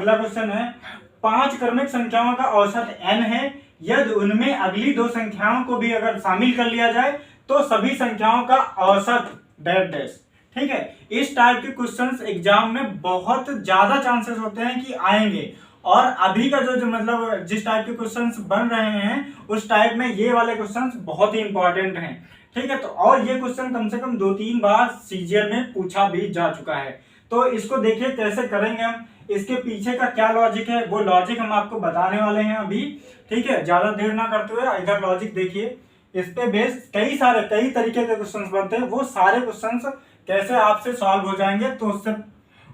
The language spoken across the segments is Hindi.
अगला क्वेश्चन है 5 क्रमिक संख्याओं का औसत n है, यदि उनमें अगली 2 संख्याओं को भी अगर शामिल कर लिया जाए तो सभी संख्याओं का औसत डैश डैश। ठीक है, इस टाइप के क्वेश्चंस एग्जाम में बहुत ज्यादा चांसेस होते हैं कि आएंगे, और अभी का जो मतलब जिस टाइप के क्वेश्चंस बन रहे हैं उस टाइप में ये वाले क्वेश्चंस बहुत ही इंपॉर्टेंट हैं। ठीक है, तो और ये क्वेश्चन कम से कम 2-3 बार सीजीएल में पूछा भी जा चुका है। तो इसको देखिए कैसे करेंगे हम, इसके पीछे का क्या लॉजिक है वो लॉजिक हम आपको बताने वाले हैं अभी। ठीक है, ज्यादा देर ना करते हुए इधर लॉजिक देखिए। इस पे बेस कई तरीके के क्वेश्चंस बनते हैं, वो सारे क्वेश्चंस कैसे आपसे सॉल्व हो जाएंगे, तो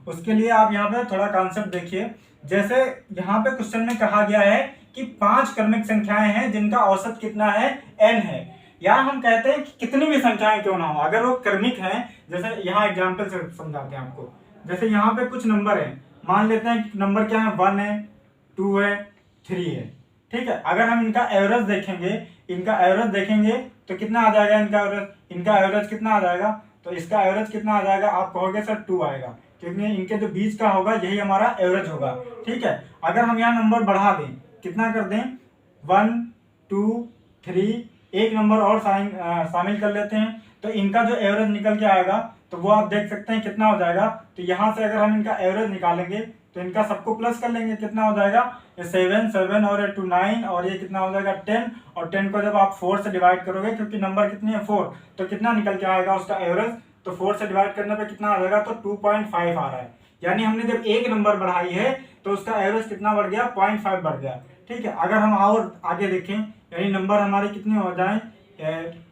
उसके लिए आप यहाँ पे थोड़ा कॉन्सेप्ट देखिए। जैसे यहाँ पे क्वेश्चन में कहा गया है कि 5 क्रमिक संख्याएं हैं जिनका औसत कितना है, n है। या हम कहते हैं कि कितनी भी संख्याएं क्यों ना हो, अगर वो क्रमिक हैं, जैसे यहाँ एग्जाम्पल से समझाते हैं आपको। जैसे यहाँ पे कुछ नंबर है, मान लेते हैं कि नंबर क्या है, 1 है, 2 है, 3 है। ठीक है, अगर हम इनका एवरेज देखेंगे तो कितना आ जाएगा इनका एवरेज कितना आ जाएगा, तो इसका एवरेज कितना आ जाएगा, आप कहोगे सर 2 आएगा, क्योंकि इनके जो बीच का होगा यही हमारा एवरेज होगा। ठीक है, अगर हम यहाँ नंबर बढ़ा दें, कितना कर दें, 1 2 3, एक नंबर और शामिल कर लेते हैं, तो इनका जो एवरेज निकल के आएगा तो वो आप देख सकते हैं कितना हो जाएगा। तो यहाँ से अगर हम इनका एवरेज निकालेंगे तो इनका सबको प्लस कर लेंगे, कितना हो जाएगा, ये 7 और ये 2 9, और ये कितना हो जाएगा 10, और 10 को जब आप 4 से डिवाइड करोगे, क्योंकि नंबर कितनी है 4, तो कितना निकल के आएगा उसका एवरेज, तो 4 से डिवाइड करने पे कितना आ जाएगा, तो 2.5 आ रहा है। यानी हमने जब एक नंबर बढ़ाई है तो उसका एवरेज कितना बढ़ गया, 0.5 बढ़ गया। ठीक है, अगर हम और आगे देखें, यानी नंबर हमारे कितने हो जाए,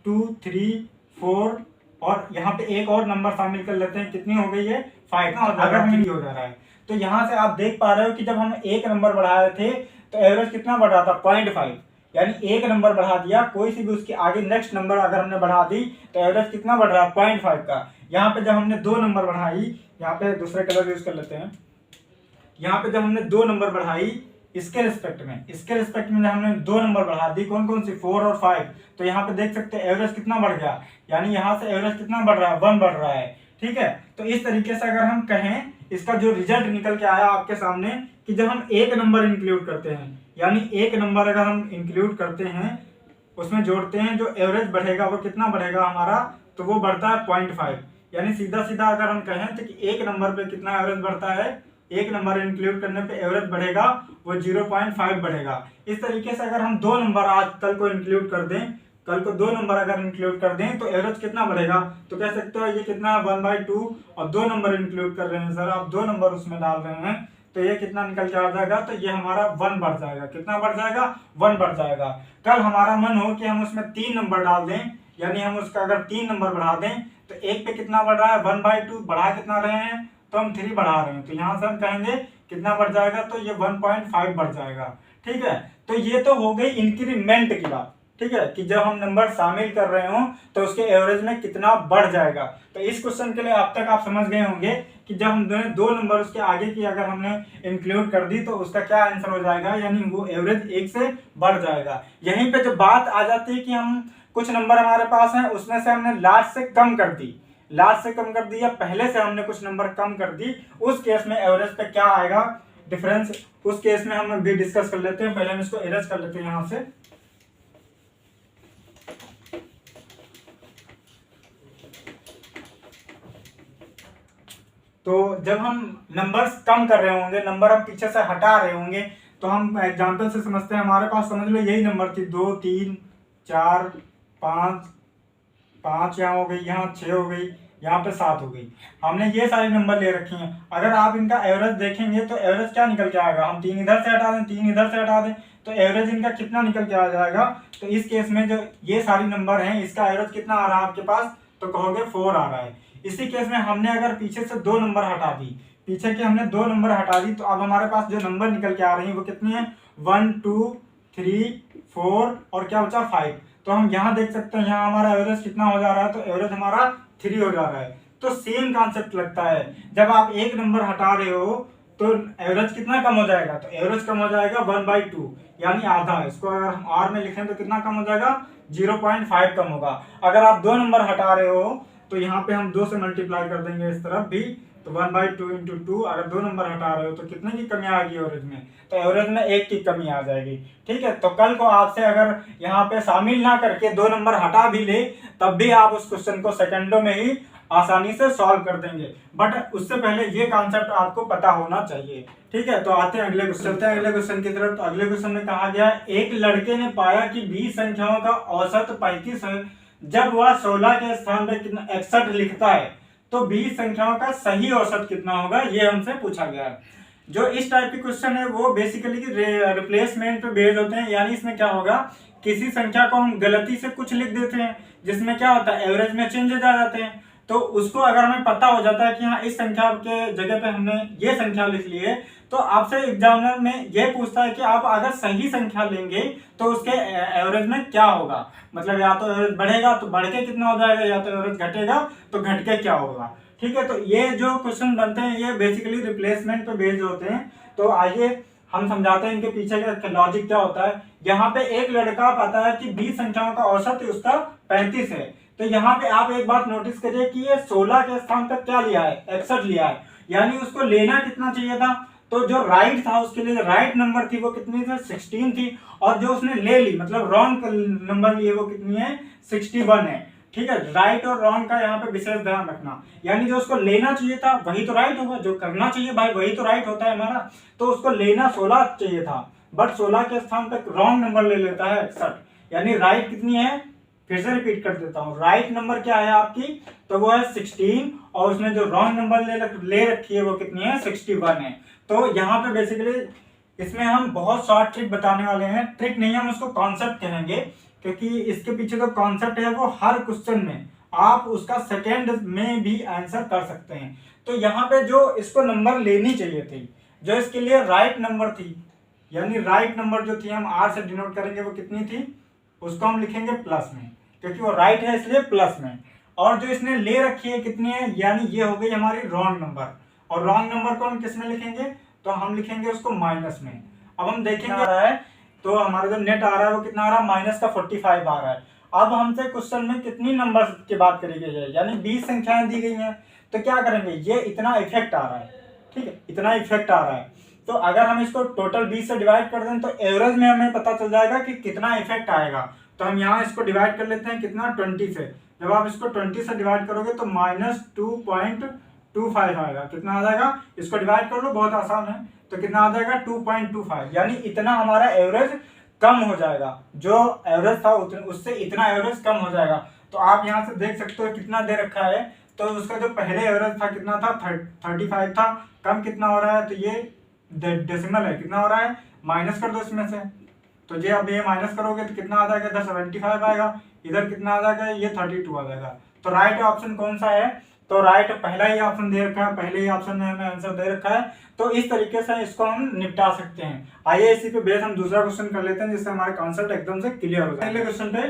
2 3 4, और यहाँ पे एक और नंबर शामिल कर लेते हैं, कितनी हो गई है 5, अगर हमें हो जा रहा है। तो यहाँ से आप देख पा रहे हो कि जब हम एक नंबर बढ़ाए थे तो एवरेज कितना बढ़ रहा था, 0.5। यानी एक नंबर बढ़ा दिया, कोई सी भी उसके आगे नेक्स्ट नंबर अगर हमने बढ़ा दी तो एवरेज कितना बढ़ रहा है, 0.5 का। यहाँ पे जब हमने 2 नंबर बढ़ाई, यहाँ पे दूसरे कलर यूज कर लेते हैं, यहाँ पे जब हमने 2 नंबर बढ़ाई इसके रिस्पेक्ट में जब हमने 2 नंबर बढ़ा दी, कौन कौन सी, 4 और 5, तो यहाँ पे देख सकते हैं एवरेज कितना बढ़ गया, यानी यहाँ से एवरेज कितना बढ़ रहा है, 1 बढ़ रहा है। ठीक है, तो इस तरीके से अगर हम कहें, इसका जो रिजल्ट निकल के आया आपके सामने कि जब हम एक नंबर इंक्लूड करते हैं, यानी एक नंबर अगर हम इंक्लूड करते हैं उसमें जोड़ते हैं, जो एवरेज बढ़ेगा वो कितना बढ़ेगा हमारा, तो वो बढ़ता है 0.5। यानी सीधा सीधा अगर हम कहें तो कि एक नंबर पे कितना एवरेज बढ़ता है, एक नंबर इंक्लूड करने पे एवरेज बढ़ेगा वो 0.5 बढ़ेगा। इस तरीके से अगर हम 2 नंबर आज कल को इंक्लूड कर दें, कल को 2 नंबर अगर इंक्लूड कर दें तो एवरेज कितना बढ़ेगा, तो कह सकते हो ये कितना है 1/2, और 2 नंबर इंक्लूड कर रहे हैं सर आप, 2 नंबर उसमें डाल रहे हैं, तो ये कितना निकल के आ जाएगा, तो ये हमारा 1 बढ़ जाएगा। कितना बढ़ जाएगा, 1 बढ़ जाएगा। कल हमारा मन हो कि हम उसमें 3 नंबर डाल दें, यानी हम उसका अगर 3 नंबर बढ़ा दें तो एक पे कितना बढ़ रहा है, 1/2, बढ़ा कितना रहे हैं, तो हम 3 बढ़ा रहे हैं, तो यहाँ से हम कहेंगे कितना बढ़ जाएगा, तो ये 1.5 बढ़ जाएगा। ठीक है, तो ये तो हो गई इंक्रीमेंट की बात। ठीक है, कि जब हम नंबर शामिल कर रहे हो तो उसके एवरेज में कितना बढ़ जाएगा। तो इस क्वेश्चन के लिए अब तक आप समझ गए होंगे कि जब हम 2 नंबर उसके आगे की अगर हमने इंक्लूड कर दी तो उसका क्या आंसर हो जाएगा, यानी वो एवरेज 1 से बढ़ जाएगा। यहीं पे जब बात आ जाती है कि हम कुछ नंबर हमारे पास है, उसमें से हमने लास्ट से कम कर दी, या पहले से हमने कुछ नंबर कम कर दी, उस केस में एवरेज पे क्या आएगा डिफरेंस, उस केस में हम भी डिस्कस कर लेते हैं। पहले हम इसको इरेज कर लेते हैं यहाँ से। तो जब हम नंबर्स कम कर रहे होंगे, नंबर हम पीछे से हटा रहे होंगे, तो हम एग्जांपल से समझते हैं, हमारे पास समझ लो यही नंबर थी, 2 3 4 5 यहाँ हो गई, यहाँ 6 हो गई, यहाँ पे 7 हो गई। हमने ये सारे नंबर ले रखे हैं। अगर आप इनका एवरेज देखेंगे तो एवरेज क्या निकल के आएगा, हम 3 इधर से हटा दें, 3 इधर से हटा दें, तो एवरेज इनका कितना निकल के आ जाएगा। तो इस केस में जो ये सारी नंबर हैं इसका एवरेज कितना आ रहा है आपके पास, तो कहोगे 4 आ रहा है। इसी केस में हमने अगर पीछे से 2 नंबर हटा दी, पीछे के हमने 2 नंबर हटा दी, तो अब हमारे पास जो नंबर निकल के आ रही है वो कितनी है, 1 2 3 4 और क्या बचा 5। तो हम यहाँ देख सकते हैं, यहाँ हमारा एवरेज कितना हो जा रहा है, तो एवरेज हमारा 3 हो जा रहा है। तो सेम कॉन्सेप्ट लगता है, जब आप एक नंबर हटा रहे हो तो एवरेज कितना कम हो जाएगा, तो एवरेज कम हो जाएगा 1/2, यानी आधा। इसको अगर हम आर में लिखें तो कितना कम हो जाएगा, 0.5 कम होगा। अगर आप 2 नंबर हटा रहे हो तो यहाँ पे हम 2 से मल्टीप्लाई कर देंगे इस तरफ भी, तो 1/2 इंटू 2, अगर 2 नंबर हटा रहे हो तो कितने की कमी आएगी एवरेज में? तो एवरेज में 1 की कमी आ जाएगी। ठीक है, तो कल को आपसे अगर यहाँ पे शामिल ना करके 2 नंबर हटा भी ले, तब भी आप उस क्वेश्चन को सेकंडों में ही आसानी से सॉल्व कर देंगे। बट उससे पहले ये कॉन्सेप्ट आपको पता होना चाहिए। ठीक है, तो आते हैं अगले क्वेश्चन, चलते हैं अगले क्वेश्चन की तरफ। तो अगले क्वेश्चन में कहा गया, एक लड़के ने पाया कि 20 संख्याओं का औसत 35 है। जब वह 16 के स्थान पर कितना 61 लिखता है, तो 20 संख्याओं का सही औसत कितना होगा, ये हमसे पूछा गया है। जो इस टाइप के क्वेश्चन है वो बेसिकली रिप्लेसमेंट पे बेस्ड होते हैं। यानी इसमें क्या होगा, किसी संख्या को हम गलती से कुछ लिख देते हैं, जिसमें क्या होता है एवरेज में चेंजेस आ जाते हैं। तो उसको अगर हमें पता हो जाता है कि हाँ इस संख्या के जगह पे हमने ये संख्या लिख ली है, तो आपसे एग्जामिनर में ये पूछता है कि आप अगर सही संख्या लेंगे तो उसके एवरेज में क्या होगा। मतलब या तो एवरेज बढ़ेगा तो बढ़ के कितना हो जाएगा, या तो एवरेज घटेगा तो घट के क्या होगा। ठीक है, तो ये जो क्वेश्चन बनते हैं ये बेसिकली रिप्लेसमेंट पे बेस्ड होते हैं। तो आइए हम समझाते हैं इनके पीछे का लॉजिक क्या होता है। यहाँ पे एक लड़का पाता है कि 20 संख्याओं का औसत उसका 35 है। तो यहाँ पे आप एक बात नोटिस करिए कि ये 16 के स्थान पर क्या लिया है, 61 लिया है। यानी उसको लेना कितना चाहिए था, तो जो राइट था उसके लिए राइट नंबर थी वो कितनी थी, 16 थी। और जो उसने ले ली मतलब रॉन्ग नंबर लिए वो कितनी है, 61 है। ठीक है, राइट और रॉन्ग का यहाँ पे विशेष ध्यान रखना। यानी जो उसको लेना चाहिए था वही तो राइट होगा, जो करना चाहिए भाई वही तो राइट होता है हमारा। तो उसको लेना 16 चाहिए था, बट 16 के स्थान पर रॉन्ग नंबर ले लेता है 61। यानी राइट कितनी है, फिर से रिपीट कर देता हूँ, राइट नंबर क्या है आपकी, तो वो है 16, और उसने जो रॉन्ग नंबर ले रखी है वो कितनी है, 61 है। तो यहाँ पे बेसिकली इसमें हम बहुत शॉर्ट ट्रिक बताने वाले हैं। ट्रिक नहीं, हम उसको कॉन्सेप्ट कहेंगे, क्योंकि इसके पीछे जो कॉन्सेप्ट है वो हर क्वेश्चन में आप उसका सेकेंड में भी आंसर कर सकते हैं। तो यहाँ पे जो इसको नंबर लेनी चाहिए थी, जो इसके लिए राइट नंबर थी, यानी राइट नंबर जो थी हम आर से डिनोट करेंगे, वो कितनी थी, उसको हम लिखेंगे प्लस में, क्योंकि वो राइट है इसलिए प्लस में। और जो इसने ले रखी है कितनी है, यानी ये हो गई हमारी रॉन्ग नंबर। और रॉन्ग नंबर को हम किस में लिखेंगे, तो हम लिखेंगे उसको माइनस में। अब हम देखेंगे आ रहा है, तो हमारा जो नेट आ रहा है वो कितना आ रहा है, माइनस का 45 आ रहा है। अब हमसे क्वेश्चन में कितनी नंबर की बात करी गई है, यानी 20 संख्याएं दी गई हैं। तो क्या करेंगे, ये इतना इफेक्ट आ रहा है, ठीक है, इतना इफेक्ट आ रहा है। तो अगर हम इसको टोटल 20 से डिवाइड कर दें तो एवरेज में हमें पता चल जाएगा कि कितना इफेक्ट आएगा। तो हम यहाँ इसको डिवाइड कर लेते हैं कितना, 20 से। जब आप इसको 20 से डिवाइड करोगे तो -2.25 आएगा। कितना आ जाएगा, इसको डिवाइड कर लो, बहुत आसान है। तो कितना आ जाएगा 2.25, यानी इतना हमारा एवरेज कम हो जाएगा। जो एवरेज था उससे इतना एवरेज कम हो जाएगा। तो आप यहाँ से देख सकते हो कितना दे रखा है। तो उसका जो पहले एवरेज था कितना था, 35 था। कम कितना हो रहा है, तो ये डेसिमल है, कितना हो रहा है, माइनस कर दो इसमें से। तो ये अब ये माइनस करोगे तो कितना आ जाएगा, इधर 75 आएगा, इधर कितना आ जाएगा, ये 32 आ जाएगा। तो राइट ऑप्शन कौन सा है, तो राइट पहला ही ऑप्शन दे रखा है, पहले ही ऑप्शन में हमें आंसर दे रखा है। तो इस तरीके से इसको हम निपटा सकते हैं। आइए इसी पे बेस हम दूसरा क्वेश्चन कर लेते हैं, जिससे हमारे कॉन्सेप्ट एकदम से क्लियर हो जाए। पहले क्वेश्चन पे,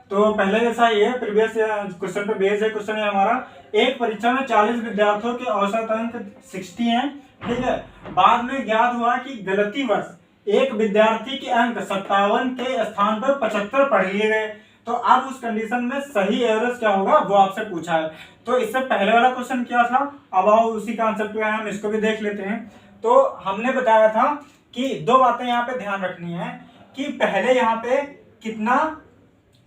तो पहले जैसा ही है, प्रीवियस क्वेश्चन पे बेस है। क्वेश्चन है हमारा, एक परीक्षा में 40 विद्यार्थियों के औसत अंक 60 हैं, ठीक है। बाद में ज्ञात हुआ कि गलतीवश एक विद्यार्थी के अंक 57 के स्थान पर 75 पढ़ लिए गए। तो अब उस कंडीशन में सही एवरेज क्या होगा, वो आपसे पूछा है। तो इससे पहले वाला क्वेश्चन क्या था, अब आओ उसी कॉन्सेप्ट पे हम इसको भी देख लेते हैं। तो हमने बताया था कि दो बातें यहाँ पे ध्यान रखनी है, कि पहले यहाँ पे कितना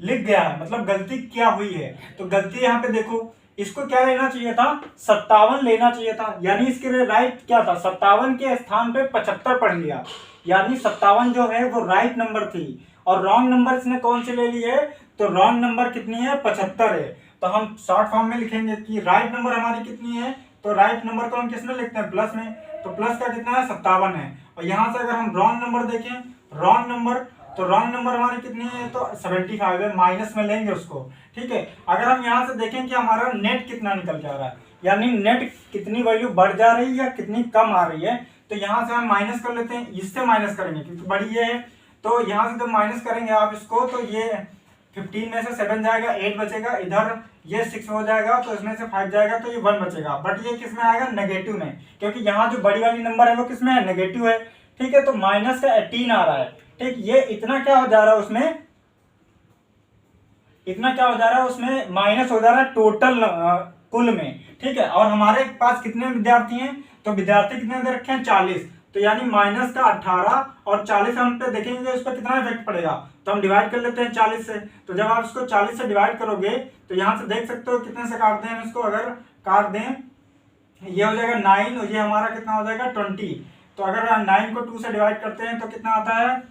लिख गया है, मतलब गलती क्या हुई है। तो गलती यहाँ पे देखो, इसको क्या लेना चाहिए था, 57 लेना चाहिए था। यानी इसके लिए राइट क्या था, 57 के स्थान पे 75 पढ़ लिया। यानी 57 जो है वो राइट नंबर थी, और रॉन्ग नंबर इसने कौन से ले लिए, तो रॉन्ग नंबर कितनी है, 75 है। तो हम शॉर्ट फॉर्म में लिखेंगे कि राइट नंबर हमारी कितनी है, तो राइट नंबर को हम किसमें लिखते हैं, प्लस में। तो प्लस का कितना है, 57 है। और यहाँ से अगर हम रॉन्ग नंबर देखें, रॉन्ग नंबर, तो रॉन्ग नंबर हमारी कितनी है, तो 75 है, माइनस में लेंगे उसको, ठीक है। अगर हम यहाँ से देखें कि हमारा नेट कितना निकल के आ रहा है, यानी नेट कितनी वैल्यू बढ़ जा रही है या कितनी कम आ रही है, तो यहाँ से हम माइनस कर लेते हैं, इससे माइनस करेंगे क्योंकि बड़ी ये है। तो यहाँ से जब माइनस करेंगे आप इसको, तो ये 15 में से 7 जाएगा, 8 बचेगा, इधर ये 6 हो जाएगा, तो इसमें से 5 जाएगा, तो ये 1 बचेगा। बट ये किस में आएगा, नेगेटिव में, क्योंकि यहाँ जो बड़ी वाली नंबर है वो किस में है, नेगेटिव है, ठीक है। तो माइनस का 18 आ रहा है, ठीक। ये इतना क्या हो जा रहा है उसमें, इतना क्या हो जा रहा है उसमें, माइनस हो जा रहा है टोटल कुल में, ठीक है। और हमारे पास कितने विद्यार्थी हैं, तो विद्यार्थी कितने दे रखे हैं 40, तो यानी माइनस का 18 और 40 हम पे देखेंगे उस पर कितना इफेक्ट पड़ेगा, तो हम डिवाइड कर लेते हैं 40 से। तो जब आप इसको 40 से डिवाइड करोगे तो यहाँ से देख सकते हो कितने से काटते हैं इसको, अगर काट दें ये हो जाएगा 9 और ये हमारा कितना हो जाएगा 20। तो अगर 9 को 2 से डिवाइड करते हैं तो कितना आता है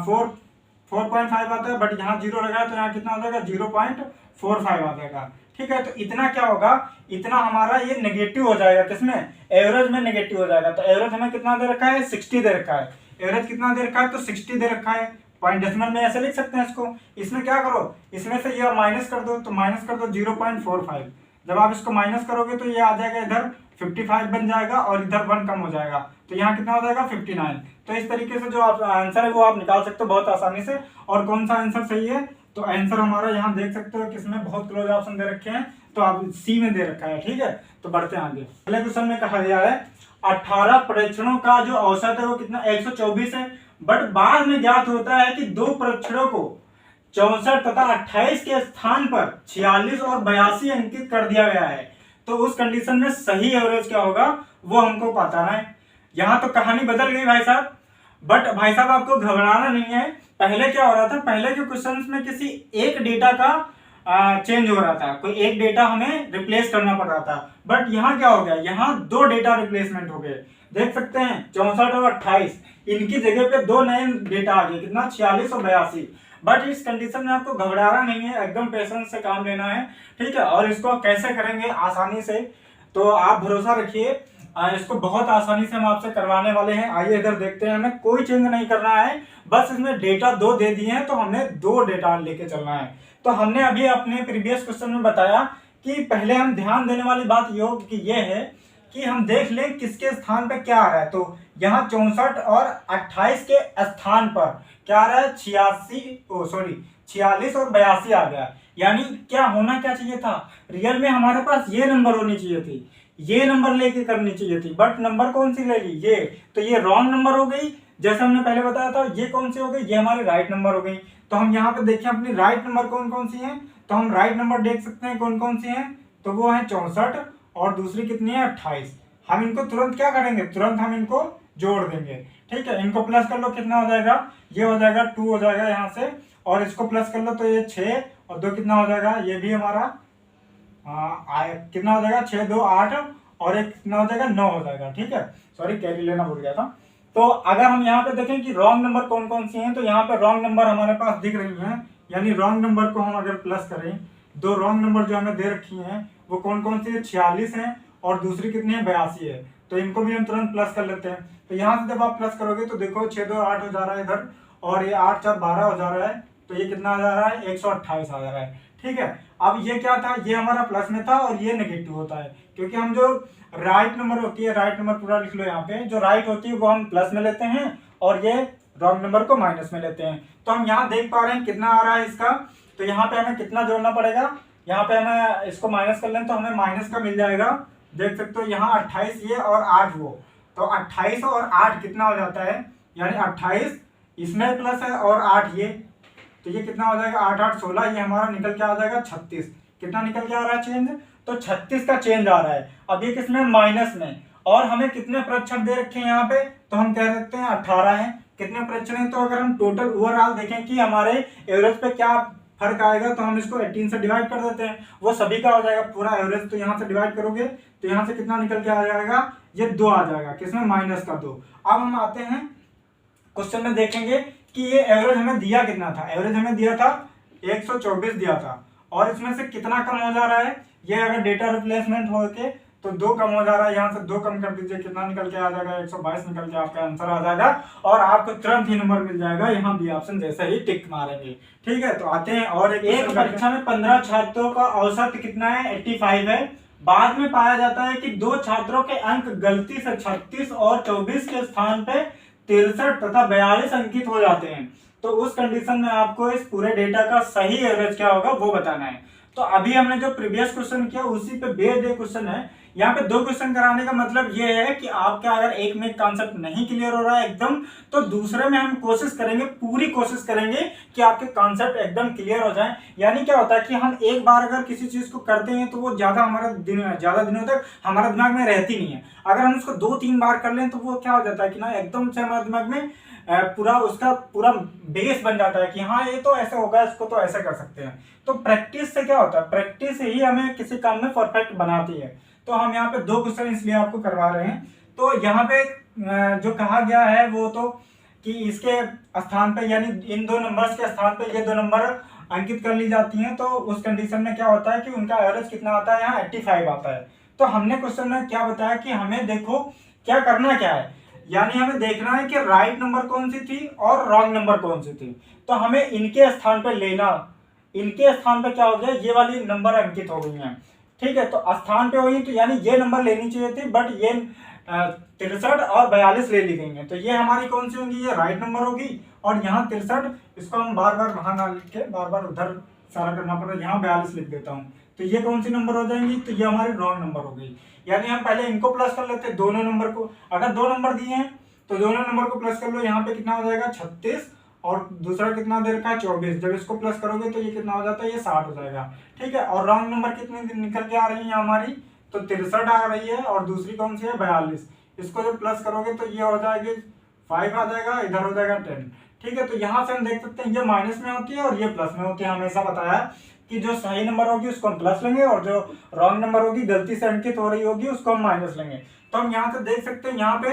4.5 आता है, बट यहाँ 0 लगा है तो यहाँ कितना हो जाएगा 0.45 आ जाएगा, ठीक है। तो इतना क्या होगा, इतना हमारा ये नेगेटिव हो जाएगा, किसमें, एवरेज में नेगेटिव हो जाएगा। तो एवरेज हमें कितना दे रखा है 60 दे रखा है, एवरेज कितना दे रखा है तो 60 दे रखा है। पॉइंट डेसिमल में ऐसे लिख सकते हैं इसको। इसमें क्या करो, इसमें से ये माइनस कर दो, तो माइनस कर दो 0.45, जब आप इसको माइनस करोगे तो ये आ जाएगा इधर 55 बन जाएगा और इधर 1 कम हो जाएगा, तो यहाँ कितना हो जाएगा 59। तो इस तरीके से जो आप आंसर है वो आप निकाल सकते हो बहुत आसानी से। और कौन सा आंसर सही है, तो आंसर हमारा यहाँ देख सकते हो किसमें बहुत क्लोज ऑप्शन दे रखे हैं, तो आप सी में दे रखा है, ठीक है। तो बढ़ते हैं आगे। पहले क्वेश्चन में कहा गया है 18 परीक्षणों का जो औसत है वो कितना 124 है, बट बाद में ज्ञात होता है कि 2 परीक्षणों को 64 तथा 28 के स्थान पर 46 और 82 अंकित कर दिया गया है। तो उस कंडीशन में सही एवरेज क्या होगा वो हमको बताना है। यहाँ तो कहानी बदल गई भाई साहब, बट भाई साहब आपको घबराना नहीं है। पहले क्या हो रहा था, पहले के क्वेश्चंस में किसी एक डेटा का चेंज हो रहा था, कोई एक डेटा हमें रिप्लेस करना पड़ रहा था, बट यहाँ क्या हो गया, यहाँ 2 डेटा रिप्लेसमेंट हो गए। देख सकते हैं 64 और 28, इनकी जगह पे 2 नए डेटा आ गए, कितना 46 और 82। बट इस कंडीशन में आपको घबराना नहीं है, एकदम पेशेंस से काम लेना है, ठीक है। और इसको कैसे करेंगे आसानी से, तो आप भरोसा रखिए इसको बहुत आसानी से हम आपसे करवाने वाले हैं। आइए इधर देखते हैं, हमें कोई चेंज नहीं करना है, बस इसमें डेटा 2 दे दिए हैं तो हमने 2 डेटा लेके चलना है। तो हमने अभी अपने प्रीवियस क्वेश्चन में बताया कि पहले हम ध्यान देने वाली बात ये है कि हम देख लें किसके स्थान पे क्या आ रहा है। तो यहाँ 64 और 28 के स्थान पर क्या आ रहा है 46 और 82 आ गया। यानी क्या होना क्या चाहिए था, रियल में हमारे पास ये नंबर होनी चाहिए थी, ये नंबर लेके करनी चाहिए थी, बट नंबर कौन सी ले ली ये, तो ये रॉन्ग नंबर हो गई। जैसे हमने पहले बताया था ये कौन सी हो गई, ये हमारी राइट नंबर हो गई। तो हम यहाँ पे देखें अपनी राइट नंबर कौन कौन सी हैं, तो हम राइट नंबर देख सकते हैं कौन कौन सी हैं, तो वो है 64 और दूसरी कितनी है 28। हम इनको तुरंत क्या करेंगे, तुरंत हम इनको जोड़ देंगे, ठीक है। इनको प्लस कर लो, कितना हो जाएगा, ये हो जाएगा 2 हो जाएगा यहाँ से, और इसको प्लस कर लो तो ये 6 और 2 कितना हो जाएगा, ये भी हमारा कितना हो जाएगा 6 2 8 और एक कितना हो जाएगा 9 हो जाएगा, ठीक है। सॉरी कैरी लेना भूल गया था। तो अगर हम यहाँ पे देखें कि रॉन्ग नंबर कौन कौन सी हैं, तो यहाँ पे रॉन्ग नंबर हमारे पास दिख रही हैं, यानी रॉन्ग नंबर को हम अगर प्लस करें, 2 रॉन्ग नंबर जो हमें दे रखी हैं वो कौन कौन सी है 46 है और दूसरी कितनी है 82 है। तो इनको भी हम तुरंत प्लस कर लेते हैं। तो यहाँ से जब आप प्लस करोगे तो देखो 6 2 8 हो जा रहा है इधर, और ये 8 4 12 हो जा रहा है, तो ये कितना आ जा रहा है 128 आ जा रहा है, ठीक है। अब ये क्या था, ये हमारा प्लस में था और ये नेगेटिव होता है, क्योंकि हम जो राइट नंबर होती है, राइट नंबर पूरा लिख लो यहाँ पे, जो राइट होती है वो हम प्लस में लेते हैं और ये रॉन्ग नंबर को माइनस में लेते हैं। तो हम यहाँ देख पा रहे हैं कितना आ रहा है इसका, तो यहाँ पे हमें कितना जोड़ना पड़ेगा, यहाँ पे हमें इसको माइनस कर लें तो हमें माइनस का मिल जाएगा। देख सकते हो यहाँ 28 ये और 8 वो, तो 28 और 8 कितना हो जाता है, यानी 28 इसमें प्लस है और 8 ये, तो ये कितना हो जाएगा 8 8 16, ये हमारा निकल के आ जाएगा 36। कितना निकल के आ रहा है चेंज, तो 36 का चेंज आ रहा है। अब ये किसमें, माइनस में, और हमें कितने प्रतिशत दे रखे हैं यहाँ पे, तो हम कह सकते हैं 18 है। कितने प्रतिशत है, तो अगर हम टोटल ओवरऑल देखें कि हमारे एवरेज पे क्या फर्क आएगा, तो हम इसको 18 से डिवाइड कर देते हैं, वो सभी का हो जाएगा पूरा एवरेज। तो यहाँ से डिवाइड करोगे तो यहाँ से कितना निकल के आ जाएगा, ये 2 आ जाएगा, किसमें माइनस का 2। अब हम आते हैं क्वेश्चन में, देखेंगे कि ये एवरेज हमें दिया कितना था। एवरेज हमें दिया था 124 दिया था, और इसमें से कितना कम हो जा रहा है, ये अगर डेटा रिप्लेसमेंट हो के तो 2 कम हो जा रहा है, यहाँ से 2 कम कर दीजिए, कितना निकल के आ जाएगा 122 निकल के आपका आंसर आ जाएगा, और आपको तुरंत ही नंबर मिल जाएगा यहाँ बी ऑप्शन जैसे ही टिक मारेंगे, ठीक है। तो आते हैं और एक परीक्षा में 15 छात्रों का औसत कितना है 85 है। बाद में पाया जाता है कि 2 छात्रों के अंक गलती से 36 और 24 के स्थान पे 63 तथा 42 अंकित हो जाते हैं। तो उस कंडीशन में आपको इस पूरे डेटा का सही एवरेज क्या होगा वो बताना है। तो अभी हमने जो प्रीवियस क्वेश्चन किया उसी पे बेस्ड क्वेश्चन है, यहाँ पे 2 क्वेश्चन कराने का मतलब ये है कि आपका अगर एक में कॉन्सेप्ट नहीं क्लियर हो रहा है एकदम, तो दूसरे में हम कोशिश करेंगे, पूरी कोशिश करेंगे कि आपके कॉन्सेप्ट एकदम क्लियर हो जाए। यानी क्या होता है कि हम एक बार अगर किसी चीज को करते हैं तो वो ज्यादा दिनों तक हमारे दिमाग में रहती नहीं है। अगर हम उसको 2-3 बार कर लें तो वो क्या हो जाता है कि ना एकदम से हमारे दिमाग में पूरा उसका पूरा बेस बन जाता है कि हाँ ये तो ऐसे होगा, इसको तो ऐसे कर सकते हैं। तो प्रैक्टिस से क्या होता है, प्रैक्टिस ही हमें किसी काम में परफेक्ट बनाती है। तो हम यहाँ पे 2 क्वेश्चन इसलिए आपको करवा रहे हैं। तो यहाँ पे जो कहा गया है वो तो कि इसके स्थान पे यानी इन 2 नंबर्स के स्थान पे ये 2 नंबर अंकित कर ली जाती हैं। तो उस कंडीशन में क्या होता है कि उनका एवरेज कितना आता है, यहाँ 85 आता है। तो हमने क्वेश्चन में क्या बताया कि हमें देखो क्या करना क्या है, यानी हमें देखना है कि राइट नंबर कौन सी थी और रॉन्ग नंबर कौन सी थी। तो हमें इनके स्थान पे लेना, इनके स्थान पे क्या हो गया, ये वाली नंबर अंकित हो गई हैं, ठीक है। तो स्थान पे हुई तो यानी ये नंबर लेनी चाहिए थी, बट ये 63 और 42 ले ली गई हैं। तो ये हमारी कौन सी होंगी, ये राइट नंबर होगी। और यहाँ 63, इसको हम बार बार वहां ना लिख के बार बार उधर सारा करना पड़ रहा है, यहाँ 42 लिख देता हूँ। तो ये कौन सी नंबर हो जाएंगी, तो ये हमारी रॉन्ग नंबर हो गई। यानी हम पहले इनको प्लस कर लेते हैं, दोनों नंबर को। अगर 2 नंबर दिए हैं तो दोनों नंबर को प्लस कर लो। यहाँ पे कितना हो जाएगा 36 और दूसरा कितना दे रखा है 24। जब इसको प्लस करोगे तो ये कितना हो जाता है, ये 60 हो जाएगा, ठीक है। और रॉन्ग नंबर कितनी निकल के आ रही है हमारी, तो 63 आ रही है और दूसरी कौन सी है 42। इसको जब प्लस करोगे तो ये हो जाएगी 5 आ जाएगा, इधर हो जाएगा 10, ठीक है। तो यहाँ से हम देख सकते हैं ये माइनस में होती है और ये प्लस में होती है। हमेशा बताया कि जो सही नंबर होगी उसको हम प्लस लेंगे और जो रॉन्ग नंबर होगी गलती से अंकित हो रही होगी उसको हम माइनस लेंगे। तो हम यहाँ से देख सकते हैं, यहाँ पे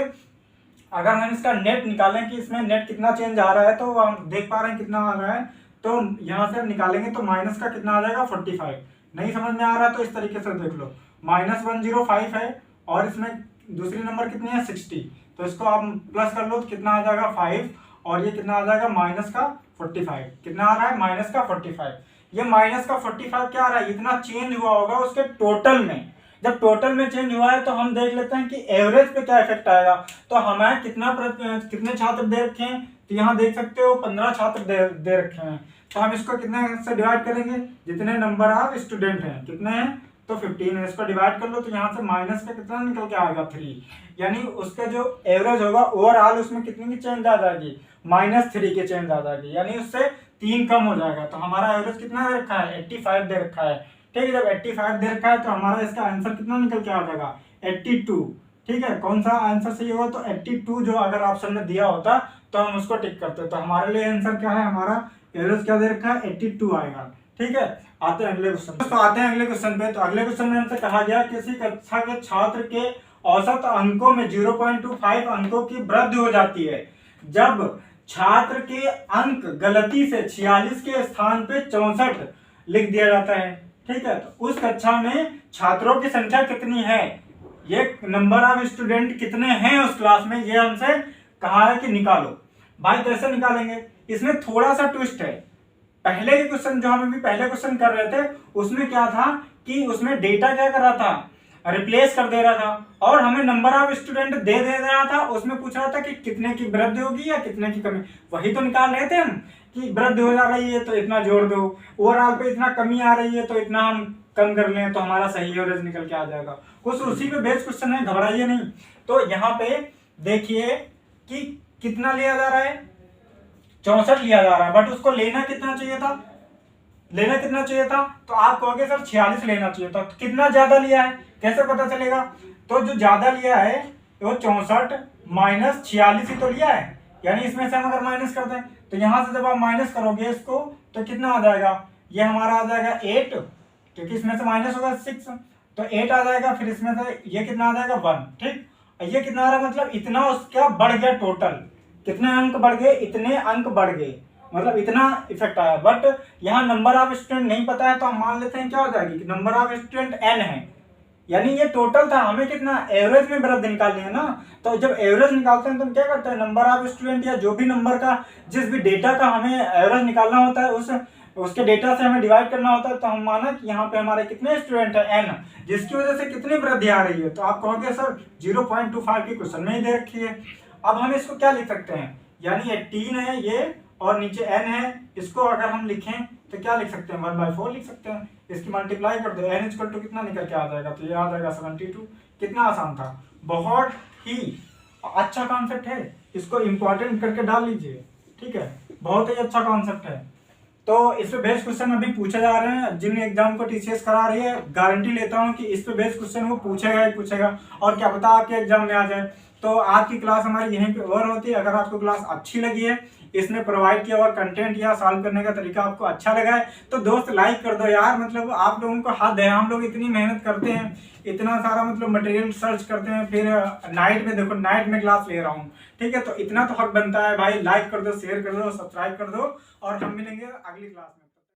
अगर हम इसका नेट निकालें कि इसमें नेट कितना चेंज आ रहा है, तो हम देख पा रहे हैं कितना आ रहा है। तो यहाँ से हम निकालेंगे तो माइनस का कितना आ जाएगा 45। नहीं समझ में आ रहा तो इस तरीके से देख लो, -105 है और इसमें दूसरी नंबर कितनी है 60। तो इसको आप प्लस कर लो तो कितना आ जाएगा 5 और ये कितना आ जाएगा माइनस का 45। कितना आ रहा है, माइनस का 45। ये माइनस का 45 क्या आ रहा है, इतना चेंज हुआ होगा उसके टोटल में। जब टोटल में चेंज हुआ है तो हम देख लेते हैं कि एवरेज पे क्या इफेक्ट आएगा। तो हमें कितने छात्र दे रखे हैं, तो यहाँ देख सकते हो 15 छात्र दे रखे हैं। तो हम इसको कितने से डिवाइड करेंगे, जितने नंबर ऑफ स्टूडेंट हैं कितने हैं, तो 15 है। इसको डिवाइड कर लो तो यहाँ से माइनस का कितना निकल के आएगा 3। यानी उसका जो एवरेज होगा ओवरऑल उसमें कितनी की चेंज आ जाएगी, -3 की चेंज आ जाएगी। यानी उससे 3 कम हो जाएगा। तो हमारा एवरेज कितना दे रखा है 85 दे रखा है, ठीक है। जब 85 दे रखा है तो हमारा इसका आंसर कितना निकल के आ जाएगा 82, ठीक है। कौन सा आंसर सही होगा, तो 82 जो अगर ऑप्शन में दिया होता तो हम उसको टिक करते। तो हमारे लिए आंसर क्या है, हमारा एवरेज क्या दे रखा है 82 आएगा, ठीक है। आते हैं अगले क्वेश्चन। तो आते हैं अगले क्वेश्चन पे। तो अगले क्वेश्चन में हमसे कहा गया किसी कक्षा के छात्र के औसत अंकों में 0.25 अंकों की वृद्धि हो जाती है जब छात्र के अंक गलती से 46 के स्थान पे 64 लिख दिया जाता है, ठीक है। तो उस कक्षा में छात्रों की संख्या कितनी है, ये नंबर ऑफ स्टूडेंट कितने हैं उस क्लास में, ये हमसे कहा है कि निकालो। भाई कैसे निकालेंगे, इसमें थोड़ा सा ट्विस्ट है। पहले के क्वेश्चन जो हम अभी पहले क्वेश्चन कर रहे थे उसमें क्या था कि उसमें डेटा क्या कर रहा था, रिप्लेस कर दे रहा था और हमें नंबर ऑफ स्टूडेंट दे रहा था। उसमें पूछ रहा था कि कितने की वृद्धि होगी या कितने की कमी, वही तो निकाल रहे थे हम कि वृद्धि हो जा रही है तो इतना जोड़ दो, ओवरऑल पे इतना कमी आ रही है तो इतना हम कम कर लें, तो हमारा सही एवरेज निकल के आ जाएगा। कुछ उसी पे बेस्ड क्वेश्चन है, घबराइए नहीं। तो यहाँ पे देखिए कि कितना लिया जा रहा है 64 लिया जा रहा है, बट उसको लेना कितना चाहिए था, तो आप कहोगे सर 46 लेना चाहिए था। तो कितना ज्यादा लिया है कैसे पता चलेगा, तो जो ज्यादा लिया है वो 64 माइनस 46 ही तो लिया है। यानी इसमें से हम अगर माइनस करते हैं तो यहाँ से जब आप माइनस करोगे इसको तो कितना आ जाएगा, ये हमारा आ जाएगा 8, क्योंकि इसमें से माइनस होगा 6 तो 8 आ जाएगा। फिर इसमें से ये कितना आ जाएगा 1, ठीक। ये कितना आ रहा है, मतलब इतना उसका बढ़ गया, टोटल कितने अंक बढ़ गए, इतने अंक बढ़ गए, मतलब इतना इफेक्ट आया। बट यहाँ नंबर ऑफ स्टूडेंट नहीं पता है तो हम मान लेते हैं क्या हो जाएगी कि नंबर ऑफ स्टूडेंट n है। यानी ये टोटल था, हमें कितना एवरेज में वृद्धि निकालनी है ना। तो जब एवरेज निकालते हैं तो हम क्या करते हैं, नंबर ऑफ स्टूडेंट या जो भी नंबर का जिस भी डेटा का हमें एवरेज निकालना होता है उसके डेटा से हमें डिवाइड करना होता है। तो हम माना कि यहाँ पे हमारे कितने स्टूडेंट है n, जिसकी वजह से कितनी वृद्धि आ रही है। तो आप कहोगे सर 0.25 की क्वेश्चन में ही दे रखी है। अब हम इसको क्या लिख सकते हैं, यानी 18 है ये और नीचे n है, इसको अगर हम लिखें तो क्या लिख सकते हैं, 1/4 लिख सकते हैं। इसकी मल्टीप्लाई कर दो, n इक्वल टू कितना निकल के आ जाएगा, तो ये आ जाएगा 72। कितना आसान था, बहुत ही अच्छा कॉन्सेप्ट है, इसको इंपॉर्टेंट करके डाल लीजिए, ठीक है, बहुत ही अच्छा कॉन्सेप्ट है। तो इस पे बेस्ड क्वेश्चन अभी पूछे जा रहे हैं, जिन एग्जाम को टीसीएस करा रही है, गारंटी लेता हूं कि इस पे बेस्ड क्वेश्चन वो पूछेगा ही पूछेगा, और क्या पता आपके एग्जाम में आ जाए। तो आज की क्लास हमारी यहीं पे ओवर होती है। अगर आपको क्लास अच्छी लगी है, इसने प्रोवाइड किया हुआ कंटेंट या सॉल्व करने का तरीका आपको अच्छा लगा है, तो दोस्त लाइक कर दो यार, मतलब आप लोगों को हद है, हम लोग इतनी मेहनत करते हैं, इतना सारा मतलब मटेरियल सर्च करते हैं, फिर नाइट में, देखो नाइट में क्लास ले रहा हूँ, ठीक है, तो इतना तो हक बनता है भाई, लाइक कर दो, शेयर कर दो, सब्सक्राइब कर दो, और हम मिलेंगे अगली क्लास में।